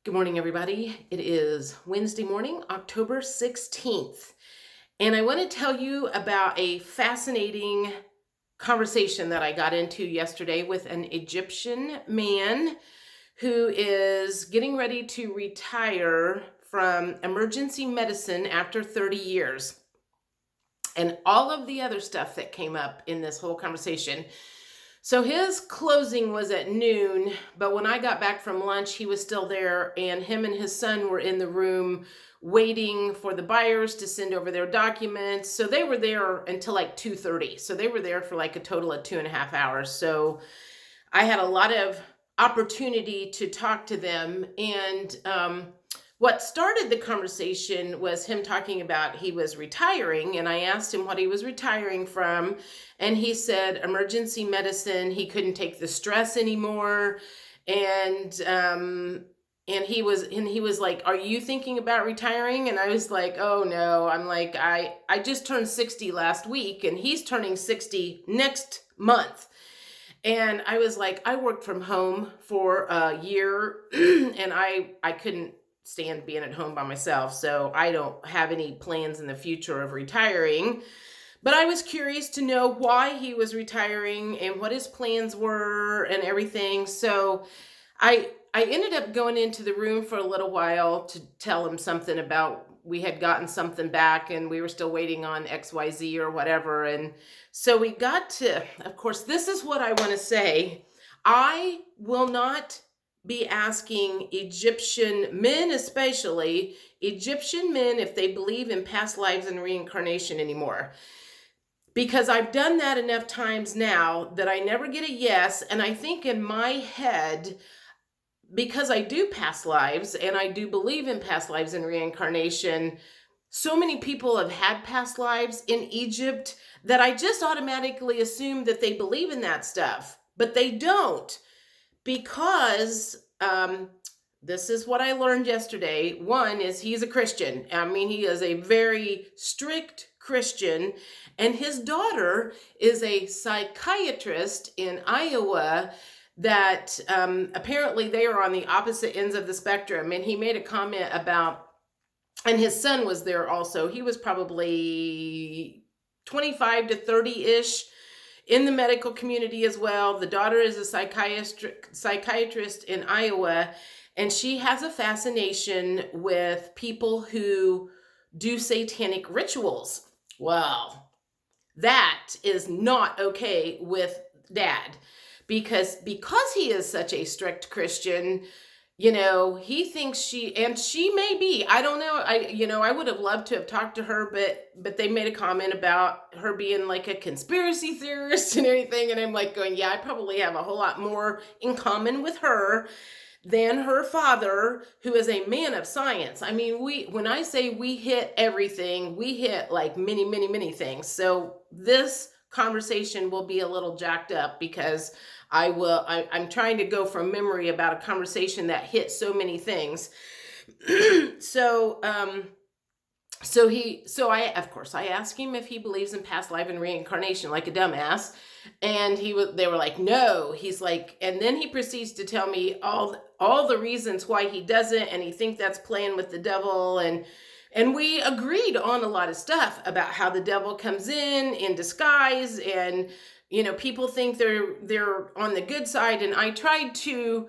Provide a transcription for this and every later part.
Good morning, everybody. It is Wednesday morning, October 16th. And I want to tell you about a fascinating conversation that I got into yesterday with an Egyptian man who is getting ready to retire from emergency medicine after 30 years. And all of the other stuff that came up in this whole conversation. So his closing was at noon, but when I got back from lunch, he was still there, and him and his son were in the room waiting for the buyers to send over their documents. So they were there until like 2:30. So they were there for like a total of 2.5 hours. So I had a lot of opportunity to talk to them. And what started the conversation was him talking about he was retiring, and I asked him what he was retiring from, and he said emergency medicine. He couldn't take the stress anymore, and he was like, "Are you thinking about retiring?" And I was like, "Oh no." I'm like, I just turned 60 last week, and he's turning 60 next month. And I was like, I worked from home for a year, and I couldn't stand being at home by myself. So I don't have any plans in the future of retiring. But I was curious to know why he was retiring and what his plans were and everything. So I ended up going into the room for a little while to tell him something about we had gotten something back and we were still waiting on XYZ or whatever. And so we got to, of course, this is what I want to say. I will not be asking Egyptian men, especially Egyptian men, if they believe in past lives and reincarnation anymore. Because I've done that enough times now that I never get a yes. And I think in my head, because I do past lives and I do believe in past lives and reincarnation, so many people have had past lives in Egypt that I just automatically assume that they believe in that stuff, but they don't. Because this is what I learned yesterday. One is he's a Christian. I mean, he is a very strict Christian, and his daughter is a psychiatrist in Iowa that apparently they are on the opposite ends of the spectrum. And he made a comment about, and his son was there also. He was probably 25 to 30-ish. In the medical community as well. The daughter is a psychiatrist in Iowa, and she has a fascination with people who do satanic rituals. Well, that is not okay with Dad, because he is such a strict Christian. You know, he thinks she may be, I don't know. I would have loved to have talked to her, but they made a comment about her being like a conspiracy theorist and everything. And I'm like going, yeah, I probably have a whole lot more in common with her than her father, who is a man of science. I mean, when I say we hit everything, we hit like many, many, many things. So this conversation will be a little jacked up because I'm trying to go from memory about a conversation that hit so many things. So I asked him if he believes in past life and reincarnation like a dumbass. And they were like, no. He's like, and then he proceeds to tell me all the reasons why he doesn't, and he thinks that's playing with the devil. And we agreed on a lot of stuff about how the devil comes in disguise, and people think they're on the good side. And I tried to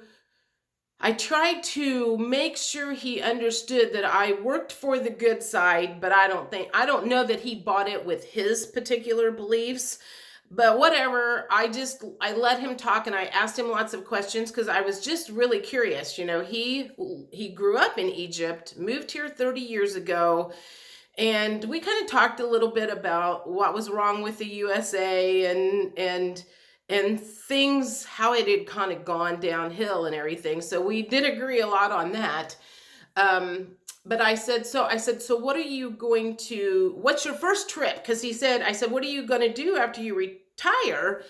make sure he understood that I worked for the good side, but I don't know that he bought it with his particular beliefs. But whatever, I let him talk, and I asked him lots of questions because I was just really curious. He grew up in Egypt, moved here 30 years ago, and we kind of talked a little bit about what was wrong with the USA and things, how it had kind of gone downhill and everything. So we did agree a lot on that. But I said, so what are you what's your first trip? Because I said, what are you going to do after you retire?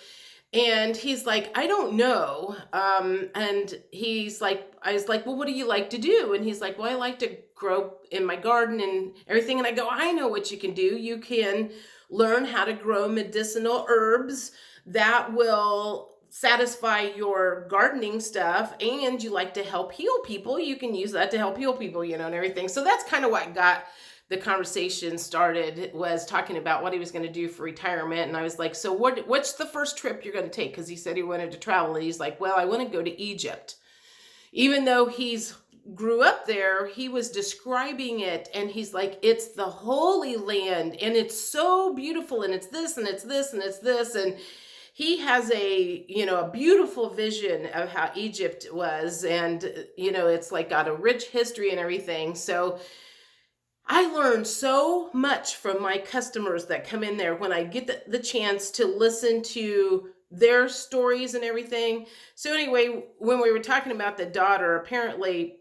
And he's like, I don't know. And I was like, well, what do you like to do? And he's like, well, I like to grow in my garden and everything. And I go, I know what you can do. You can learn how to grow medicinal herbs that will satisfy your gardening stuff and you like to help heal people, you can use that to help heal people, and everything. So that's kind of what got the conversation started, was talking about what he was going to do for retirement. And I was like, so what's the first trip you're going to take? Because he said he wanted to travel. And he's like, well, I want to go to Egypt. Even though he's grew up there, he was describing it, and he's like, it's the Holy Land, and it's so beautiful, and it's this, and it's this, and it's this. And he has a beautiful vision of how Egypt was, and it's like got a rich history and everything. So I learned so much from my customers that come in there when I get the chance to listen to their stories and everything. So anyway, when we were talking about the daughter, apparently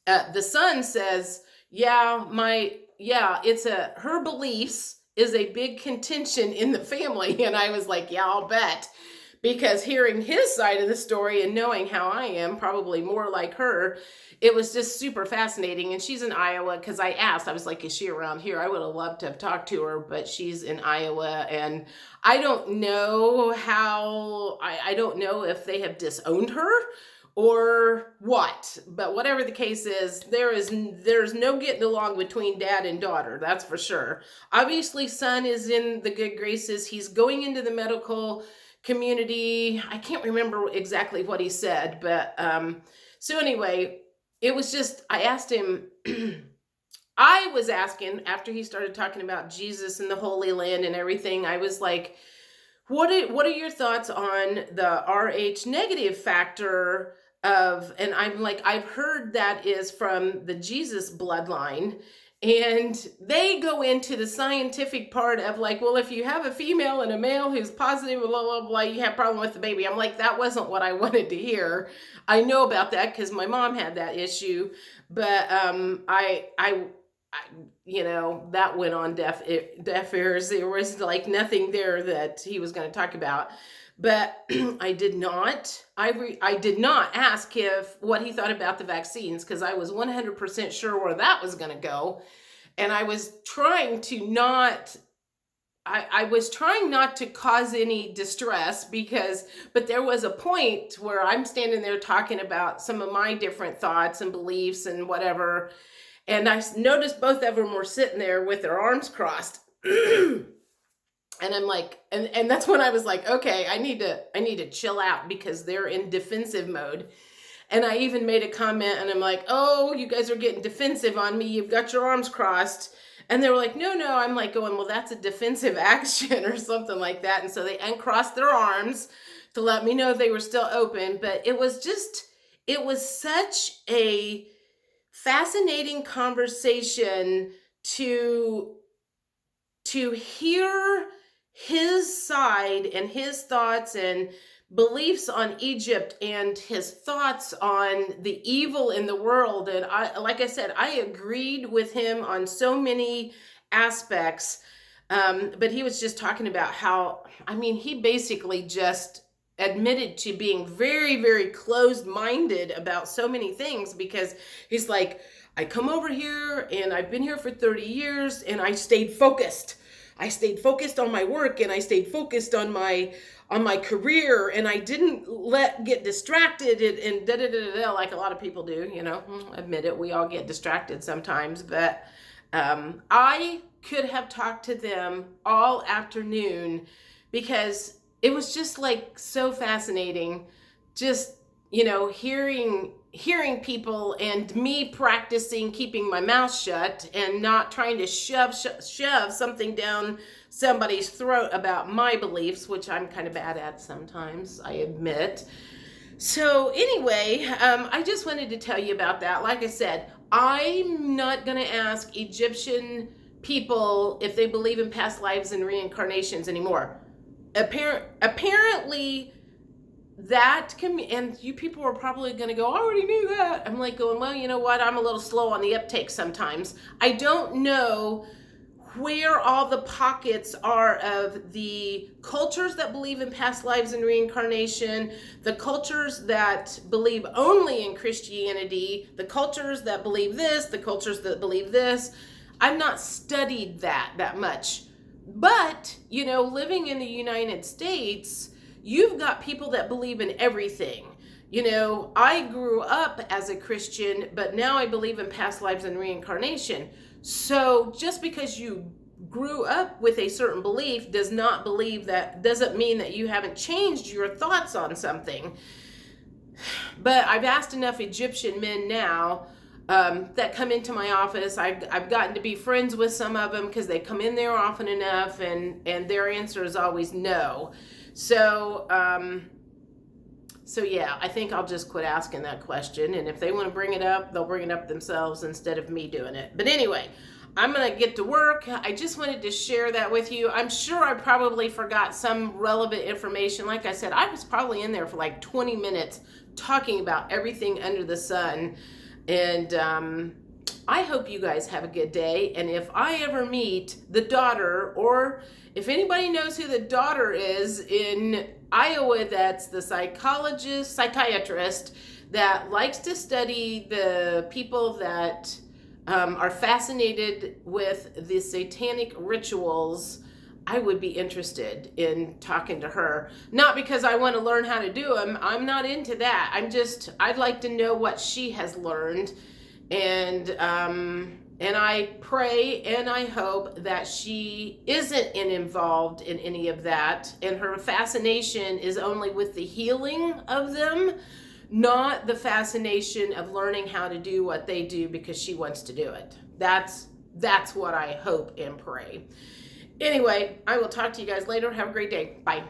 the son says, her beliefs is a big contention in the family. And I was like, yeah, I'll bet. Because hearing his side of the story and knowing how I am, probably more like her, it was just super fascinating. And she's in Iowa, because I asked, I was like, is she around here? I would have loved to have talked to her, but she's in Iowa. And I don't know I don't know if they have disowned her or what, but whatever the case is, there's no getting along between dad and daughter, that's for sure. Obviously, son is in the good graces. He's going into the medical community. I can't remember exactly what he said, but so anyway, it was just, I asked him, I was asking, after he started talking about Jesus and the Holy Land and everything, I was like, what are your thoughts on the RH negative factor of, and I'm like, I've heard that is from the Jesus bloodline. And they go into the scientific part of like, well, if you have a female and a male who's positive, blah, blah, blah, you have a problem with the baby. I'm like, that wasn't what I wanted to hear. I know about that because my mom had that issue, but that went on deaf ears. There was like nothing there that he was going to talk about. But I did not ask what he thought about the vaccines, because I was 100% sure where that was going to go. And I was trying to not cause any distress, but there was a point where I'm standing there talking about some of my different thoughts and beliefs and whatever. And I noticed both of them were sitting there with their arms crossed. And I'm like, and that's when I was like, okay, I need to chill out, because they're in defensive mode. And I even made a comment, and I'm like, oh, you guys are getting defensive on me. You've got your arms crossed. And they were like, no. I'm like going, well, that's a defensive action or something like that. And so they uncrossed their arms to let me know they were still open. But it was such a fascinating conversation to hear his side and his thoughts and beliefs on Egypt and his thoughts on the evil in the world. And like I said, I agreed with him on so many aspects. But he was just talking about how, he basically just admitted to being very, very closed-minded about so many things, because he's like, I come over here and I've been here for 30 years and I stayed focused. I stayed focused on my work, and I stayed focused on my career, and I didn't get distracted and like a lot of people do, admit it. We all get distracted sometimes, but I could have talked to them all afternoon, because it was just like so fascinating, just, hearing people and me practicing keeping my mouth shut and not trying to shove something down somebody's throat about my beliefs, which I'm kind of bad at sometimes, I admit. So anyway, I just wanted to tell you about that. Like I said, I'm not going to ask Egyptian people if they believe in past lives and reincarnations anymore. Apparently, that can be, and you people are probably going to go, I already knew that. I'm like going, well, you know what? I'm a little slow on the uptake sometimes. I don't know where all the pockets are of the cultures that believe in past lives and reincarnation, the cultures that believe only in Christianity, the cultures that believe this, the cultures that believe this. I've not studied that much. But, living in the United States, you've got people that believe in everything. You know, I grew up as a Christian, but now I believe in past lives and reincarnation. So just because you grew up with a certain belief doesn't mean that you haven't changed your thoughts on something. But I've asked enough Egyptian men now that come into my office. I've gotten to be friends with some of them because they come in there often enough, and their answer is always no. So yeah, I think I'll just quit asking that question, and if they want to bring it up, they'll bring it up themselves instead of me doing it. But anyway, I'm going to get to work. I just wanted to share that with you. I'm sure I probably forgot some relevant information. Like I said, I was probably in there for like 20 minutes talking about everything under the sun. And I hope you guys have a good day. And if I ever meet the daughter, or if anybody knows who the daughter is in Iowa, that's the psychiatrist that likes to study the people that are fascinated with the satanic rituals, I would be interested in talking to her. Not because I want to learn how to do them. I'm not into that. I'd like to know what she has learned. And I pray and I hope that she isn't involved in any of that. And her fascination is only with the healing of them, not the fascination of learning how to do what they do because she wants to do it. That's what I hope and pray. Anyway, I will talk to you guys later. Have a great day. Bye.